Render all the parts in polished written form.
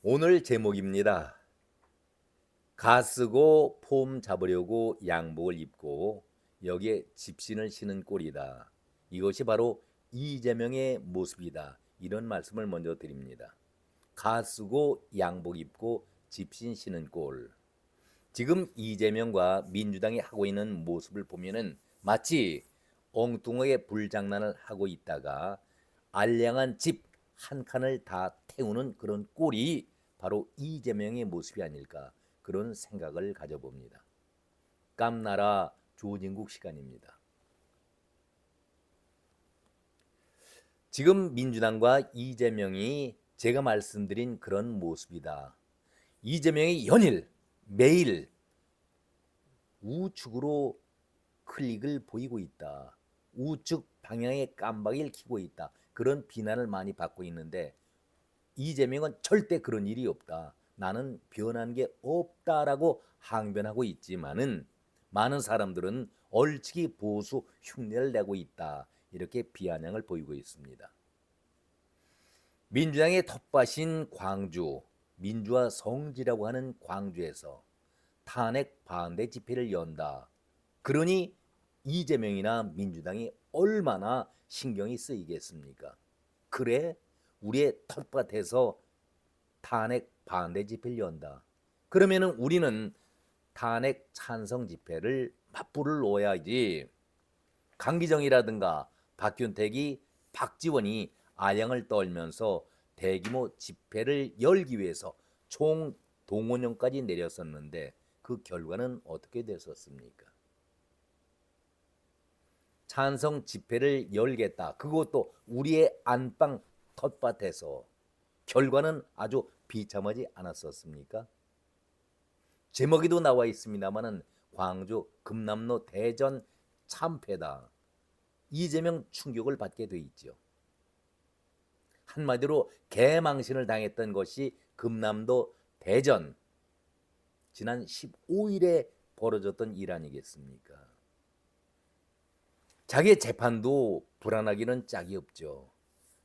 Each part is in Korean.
오늘 제목입니다. 가쓰고 폼 잡으려고 양복을 입고 여기에 집신을 신은 꼴이다. 이것이 바로 이재명의 모습이다. 이런 말씀을 먼저 드립니다. 가쓰고 양복 입고 집신 신은 꼴. 지금 이재명과 민주당이 하고 있는 모습을 보면은 마치 엉뚱하게 불장난을 하고 있다가 알량한 집 한 칸을 다 태우는 그런 꼴이 바로 이재명의 모습이 아닐까, 그런 생각을 가져봅니다. 깜나라 조진국 시간입니다. 지금 민주당과 이재명이 제가 말씀드린 그런 모습이다. 이재명이 연일 매일 우측으로 클릭을 보이고 있다. 우측 방향의 깜박이를 켜고 있다. 그런 비난을 많이 받고 있는데 이재명은 절대 그런 일이 없다. 나는 변한 게 없다라고 항변하고 있지만은 많은 사람들은 얼치기 보수 흉내를 내고 있다. 이렇게 비아냥을 보이고 있습니다. 민주당의 텃밭인 광주, 민주화 성지라고 하는 광주에서 탄핵 반대 집회를 연다. 그러니 이재명이나 민주당이 얼마나 신경이 쓰이겠습니까? 그래, 우리의 텃밭에서 탄핵 반대 집회를 연다. 그러면은 우리는 탄핵 찬성 집회를 맞불을 놓아야지. 강기정이라든가 박균택이, 박지원이 아양을 떨면서 대규모 집회를 열기 위해서 총 동원령까지 내렸었는데 그 결과는 어떻게 됐었습니까? 찬성 집회를 열겠다. 그것도 우리의 안방 텃밭에서. 결과는 아주 비참하지 않았었습니까? 제목에도 나와 있습니다마는 광주 금남로 대전 참패다. 이재명 충격을 받게 돼 있죠. 한마디로 개망신을 당했던 것이 금남도 대전 지난 15일에 벌어졌던 일 아니겠습니까? 자기의 재판도 불안하기는 짝이 없죠.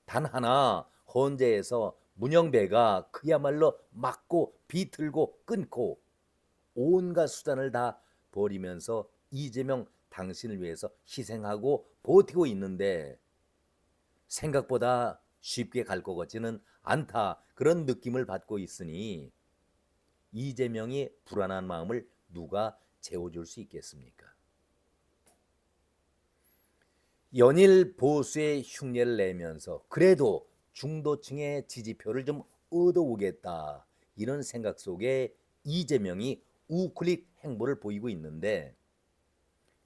단 하나 헌재에서 문영배가 그야말로 막고 비틀고 끊고 온갖 수단을 다 벌이면서 이재명 당신을 위해서 희생하고 버티고 있는데 생각보다 쉽게 갈 것 같지는 않다, 그런 느낌을 받고 있으니 이재명이 불안한 마음을 누가 재워줄 수 있겠습니까? 연일 보수의 흉내를 내면서 그래도 중도층의 지지표를 좀 얻어오겠다, 이런 생각 속에 이재명이 우클릭 행보를 보이고 있는데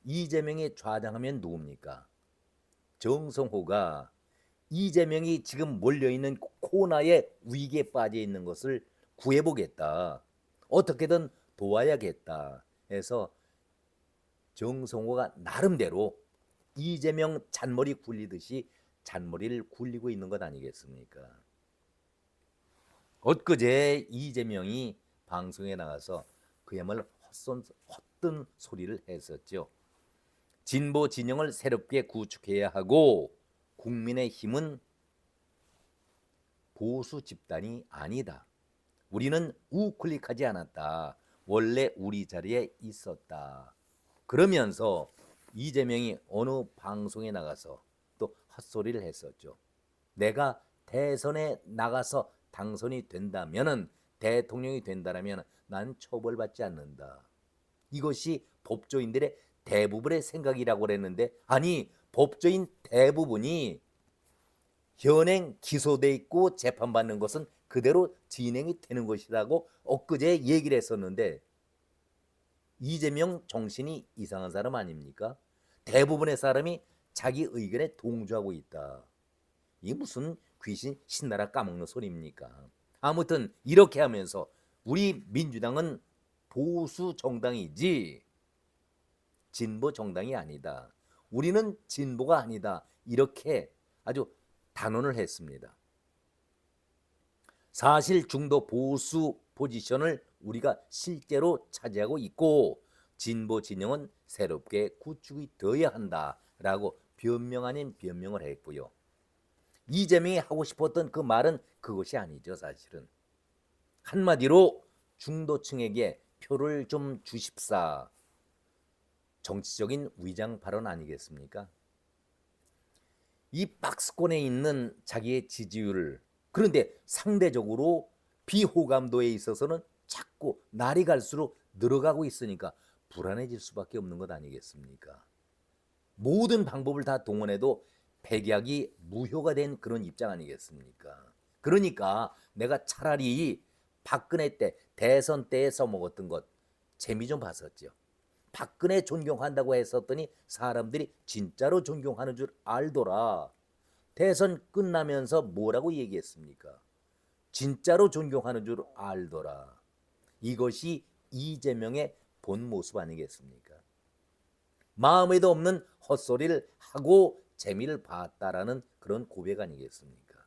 이재명이 좌장하면 누굽니까? 정성호가 이재명이 지금 몰려있는 코너의 위기에 빠져 있는 것을 구해보겠다, 어떻게든 도와야겠다 해서 정성호가 나름대로 이재명 잔머리 굴리듯이 잔머리를 굴리고 있는 것 아니겠습니까? 엊그제 이재명이 방송에 나가서 그야말로 헛된 소리를 했었죠. 진보 진영을 새롭게 구축해야 하고 국민의힘은 보수 집단이 아니다. 우리는 우클릭하지 않았다. 원래 우리 자리에 있었다. 그러면서 이재명이 어느 방송에 나가서 또 헛소리를 했었죠. 내가 대선에 나가서 당선이 된다면은, 대통령이 된다면 난 처벌받지 않는다. 이것이 법조인들의 대부분의 생각이라고 그랬는데, 아니 법조인 대부분이 현행 기소돼 있고 재판받는 것은 그대로 진행이 되는 것이라고 엊그제 얘기를 했었는데 이재명 정신이 이상한 사람 아닙니까? 대부분의 사람이 자기 의견에 동조하고 있다. 이게 무슨 귀신 신나라 까먹는 소리입니까? 아무튼 이렇게 하면서 우리 민주당은 보수 정당이지 진보 정당이 아니다. 우리는 진보가 아니다. 이렇게 아주 단언을 했습니다. 사실 중도 보수 포지션을 우리가 실제로 차지하고 있고 진보 진영은 새롭게 구축이 되어야 한다라고 변명 아닌 변명을 했고요. 이재명이 하고 싶었던 그 말은 그것이 아니죠, 사실은. 한마디로 중도층에게 표를 좀 주십사. 정치적인 위장 발언 아니겠습니까? 이 박스권에 있는 자기의 지지율, 그런데 상대적으로 비호감도에 있어서는 자꾸 날이 갈수록 늘어가고 있으니까 불안해질 수밖에 없는 것 아니겠습니까? 모든 방법을 다 동원해도 백약이 무효가 된 그런 입장 아니겠습니까? 그러니까 내가 차라리 박근혜 때 대선 때에 써먹었던 것 재미 좀 봤었죠. 박근혜 존경한다고 했었더니 사람들이 진짜로 존경하는 줄 알더라. 대선 끝나면서 뭐라고 얘기했습니까? 진짜로 존경하는 줄 알더라. 이것이 이재명의 본 모습 아니겠습니까? 마음에도 없는 헛소리를 하고 재미를 봤다라는 그런 고백 아니겠습니까?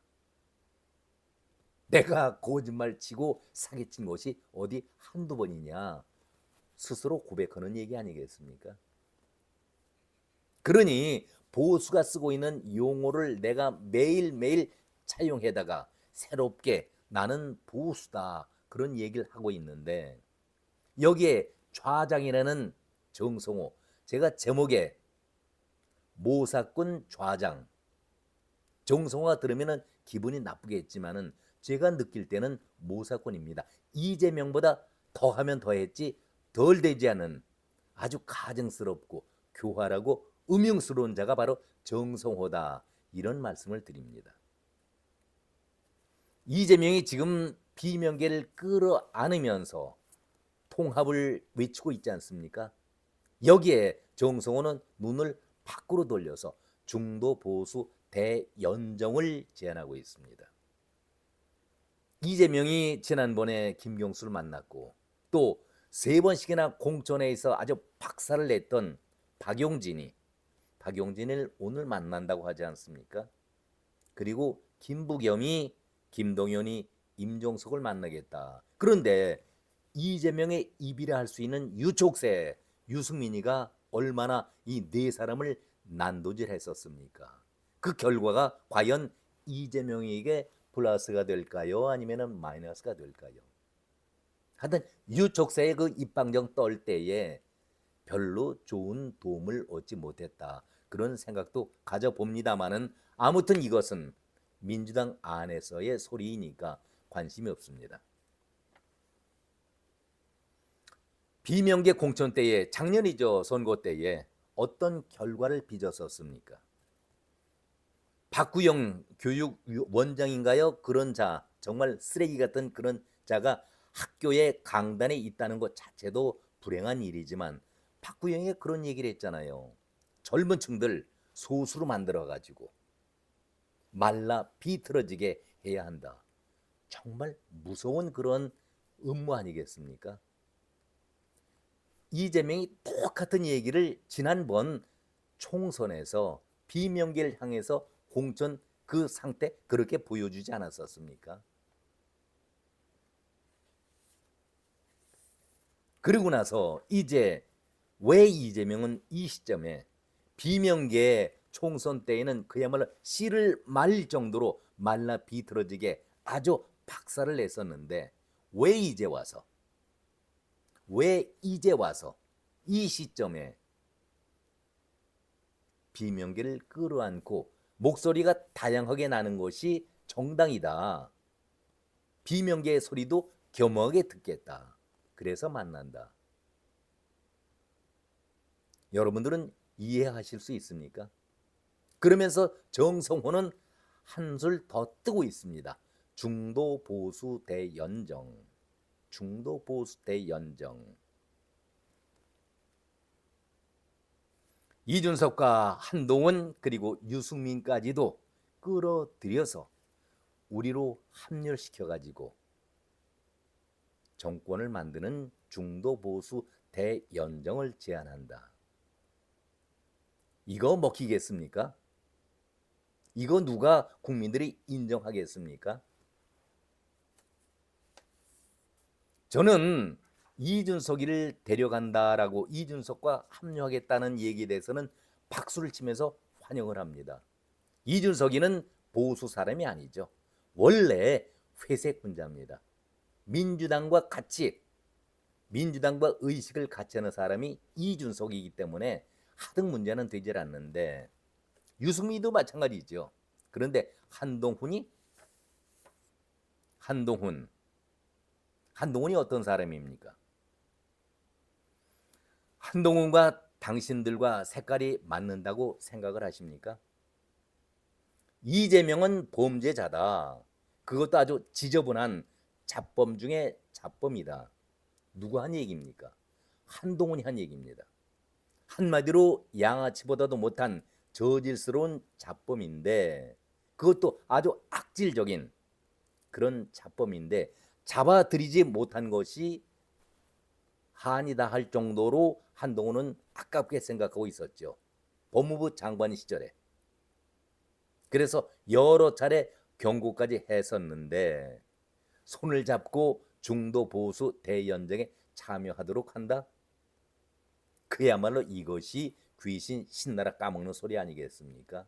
내가 거짓말 치고 사기친 것이 어디 한두 번이냐? 스스로 고백하는 얘기 아니겠습니까? 그러니 보수가 쓰고 있는 용어를 내가 매일매일 차용해다가 새롭게 나는 보수다 그런 얘기를 하고 있는데 여기에 좌장이라는 정성호, 제가 제목에 모사꾼 좌장, 정성호가 들으면 기분이 나쁘겠지만은 제가 느낄 때는 모사꾼입니다. 이재명보다 더하면 더했지 덜 되지 않은 아주 가증스럽고 교활하고 음흉스러운 자가 바로 정성호다, 이런 말씀을 드립니다. 이재명이 지금 비명계를 끌어안으면서 통합을 외치고 있지 않습니까? 여기에 정성호는 눈을 밖으로 돌려서 중도 보수 대연정을 제안하고 있습니다. 이재명이 지난번에 김경수를 만났고 또 3번씩이나 공천회에서 아주 박살을 냈던 박용진을 오늘 만난다고 하지 않습니까? 그리고 김부겸이 김동연이 임종석을 만나겠다. 그런데 이재명의 입이라 할 수 있는 유족세 유승민이가 얼마나 이 네 사람을 난도질했었습니까? 그 결과가 과연 이재명에게 플러스가 될까요? 아니면 마이너스가 될까요? 하여튼 유족세의 그 입방정 떨 때에 별로 좋은 도움을 얻지 못했다, 그런 생각도 가져봅니다마는 아무튼 이것은 민주당 안에서의 소리이니까 관심이 없습니다. 비명계 공천 때에, 작년이죠, 선거 때에 어떤 결과를 빚었었습니까? 박구영 교육원장인가요? 그런 자, 정말 쓰레기 같은 그런 자가 학교의 강단에 있다는 것 자체도 불행한 일이지만 박구영이 그런 얘기를 했잖아요. 젊은 층들 소수로 만들어가지고 말라 비틀어지게 해야 한다. 정말 무서운 그런 음모 아니겠습니까? 이재명이 똑같은 얘기를 지난번 총선에서 비명계를 향해서 공천 그 상태 그렇게 보여주지 않았었습니까? 그리고 나서 이제 왜 이재명은 이 시점에 비명계 총선 때에는 그야말로 씨를 말릴 정도로 말라 비틀어지게 아주 박살을 냈었는데 왜 이제 와서 이 시점에 비명계를 끌어안고 목소리가 다양하게 나는 것이 정당이다. 비명계의 소리도 겸허하게 듣겠다. 그래서 만난다. 여러분들은 이해하실 수 있습니까? 그러면서 정성호는 한술 더 뜨고 있습니다. 중도 보수 대연정. 중도 보수 대연정. 이준석과 한동훈 그리고 유승민까지도 끌어들여서 우리로 합류시켜가지고 정권을 만드는 중도 보수 대연정을 제안한다. 이거 먹히겠습니까? 이거 누가 국민들이 인정하겠습니까? 저는 이준석이를 데려간다라고 이준석과 합류하겠다는 얘기에 대해서는 박수를 치면서 환영을 합니다. 이준석이는 보수 사람이 아니죠. 원래 회색 분자입니다. 민주당과 같이 민주당과 의식을 같이 하는 사람이 이준석이기 때문에 하등 문제는 되질 않는데 유승민도 마찬가지죠. 그런데 한동훈이 어떤 사람입니까? 한동훈과 당신들과 색깔이 맞는다고 생각을 하십니까? 이재명은 범죄자다. 그것도 아주 지저분한 잡범 중에 잡범이다. 누가 한 얘기입니까? 한동훈이 한 얘기입니다. 한마디로 양아치보다도 못한 저질스러운 잡범인데 그것도 아주 악질적인 그런 잡범인데 잡아들이지 못한 것이 한이다 할 정도로 한동훈은 아깝게 생각하고 있었죠. 법무부 장관 시절에. 그래서 여러 차례 경고까지 했었는데 손을 잡고 중도 보수 대연정에 참여하도록 한다? 그야말로 이것이 귀신 신나라 까먹는 소리 아니겠습니까?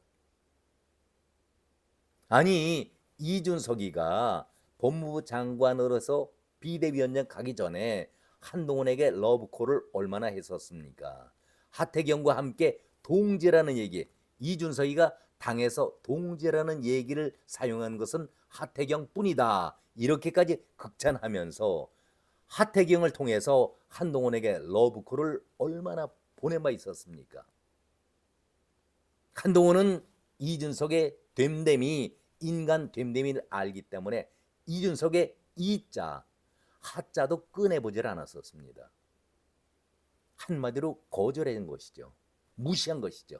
아니 이준석이가 법무부 장관으로서 비대위원장 가기 전에 한동훈에게 러브콜을 얼마나 했었습니까? 하태경과 함께 동지라는 얘기, 이준석이가 당에서 동지라는 얘기를 사용한 것은 하태경뿐이다. 이렇게까지 극찬하면서 하태경을 통해서 한동훈에게 러브콜을 얼마나 보낸 바 있었습니까? 한동훈은 이준석의 됨됨이 인간 됨됨이를 알기 때문에 이준석의 이자 하자도 꺼내보질 않았었습니다. 한마디로 거절한 것이죠. 무시한 것이죠.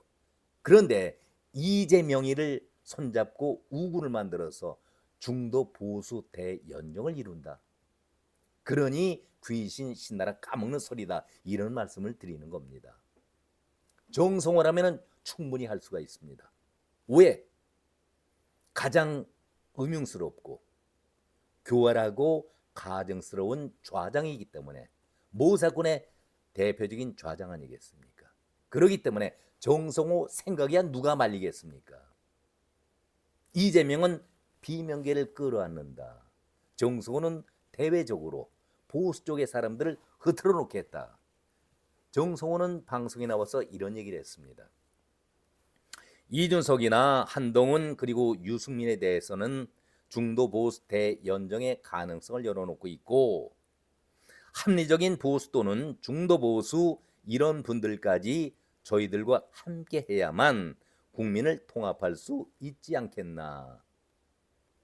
그런데 이재명이를 손잡고 우군을 만들어서 중도 보수 대연정을 이룬다. 그러니 귀신 신나라 까먹는 소리다. 이런 말씀을 드리는 겁니다. 정성호라면 충분히 할 수가 있습니다. 왜? 가장 음흉스럽고 교활하고 가증스러운 좌장이기 때문에 모사꾼의 대표적인 좌장 아니겠습니까? 그렇기 때문에 정성호 생각이야 누가 말리겠습니까? 이재명은 비명계를 끌어안는다. 정성호는 대외적으로 보수 쪽의 사람들을 흐트러 놓겠다. 정성호는 방송에 나와서 이런 얘기를 했습니다. 이준석이나 한동훈 그리고 유승민에 대해서는 중도 보수 대연정의 가능성을 열어놓고 있고 합리적인 보수 또는 중도 보수 이런 분들까지 저희들과 함께 해야만 국민을 통합할 수 있지 않겠나.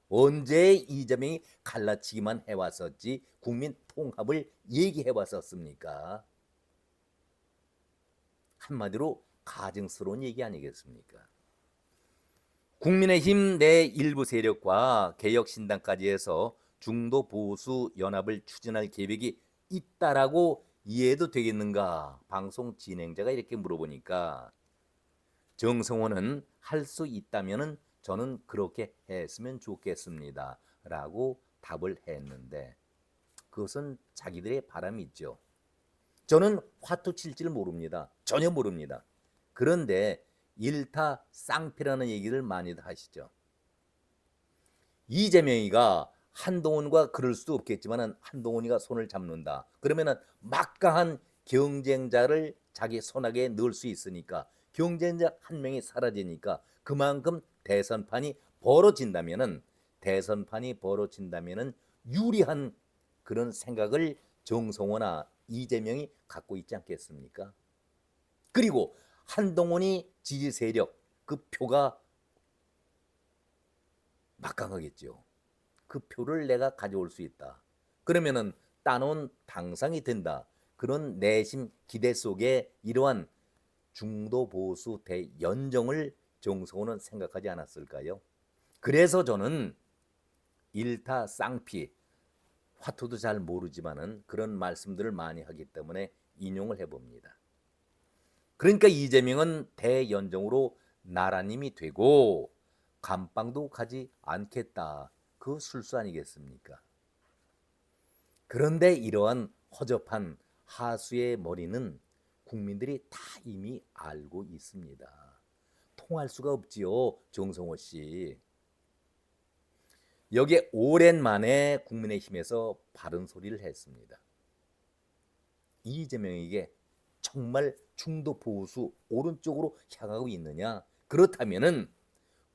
언제 이재명이 갈라치기만 해왔었지 국민 통합을 얘기해왔었습니까? 한마디로 가증스러운 얘기 아니겠습니까? 국민의힘 내 일부 세력과 개혁신당까지 해서 중도 보수 연합을 추진할 계획이 있다라고 이해도 되겠는가? 방송 진행자가 이렇게 물어보니까 정성호는 할 수 있다면은 저는 그렇게 했으면 좋겠습니다. 라고 답을 했는데 그것은 자기들의 바람이 있죠. 저는 화투 칠 줄 모릅니다. 전혀 모릅니다. 그런데 일타 쌍피라는 얘기를 많이 하시죠. 이재명이가 한동훈과 그럴 수도 없겠지만 한동훈이가 손을 잡는다. 그러면은 막강한 경쟁자를 자기 손아귀에 넣을 수 있으니까 경쟁자 한 명이 사라지니까 그만큼 대선판이 벌어진다면은 유리한 그런 생각을 정성호나 이재명이 갖고 있지 않겠습니까? 그리고 한동훈이 지지 세력 그 표가 막강하겠죠. 그 표를 내가 가져올 수 있다. 그러면은 따놓은 당상이 된다. 그런 내심 기대 속에 이러한 중도 보수 대연정을 정성호는 생각하지 않았을까요? 그래서 저는 일타 쌍피 화투도 잘 모르지만은 그런 말씀들을 많이 하기 때문에 인용을 해봅니다. 그러니까 이재명은 대연정으로 나라님이 되고 감방도 가지 않겠다. 그 술수 아니겠습니까? 그런데 이러한 허접한 하수의 머리는 국민들이 다 이미 알고 있습니다. 통할 수가 없지요, 정성호 씨. 여기에 오랜만에 국민의힘에서 바른 소리를 했습니다. 이재명에게 정말 중도 보수 오른쪽으로 향하고 있느냐? 그렇다면은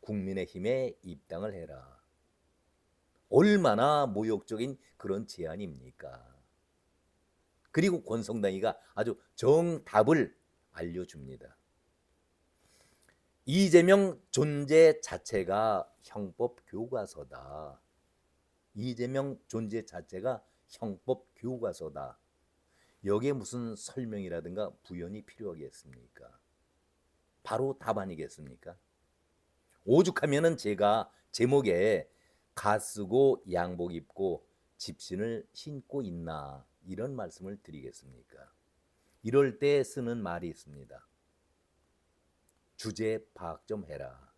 국민의힘에 입당을 해라. 얼마나 모욕적인 그런 제안입니까? 그리고 권성당이가 아주 정답을 알려줍니다. 이재명 존재 자체가 형법 교과서다. 이재명 존재 자체가 형법 교과서다. 여기에 무슨 설명이라든가 부연이 필요하겠습니까? 바로 답 아니겠습니까? 오죽하면은 제가 제목에 가 쓰고 양복 입고 집신을 신고 있나 이런 말씀을 드리겠습니까? 이럴 때 쓰는 말이 있습니다. 주제 파악 좀 해라.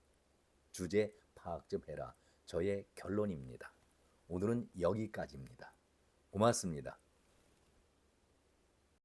주제 파악 좀 해라. 저의 결론입니다. 오늘은 여기까지입니다. 고맙습니다.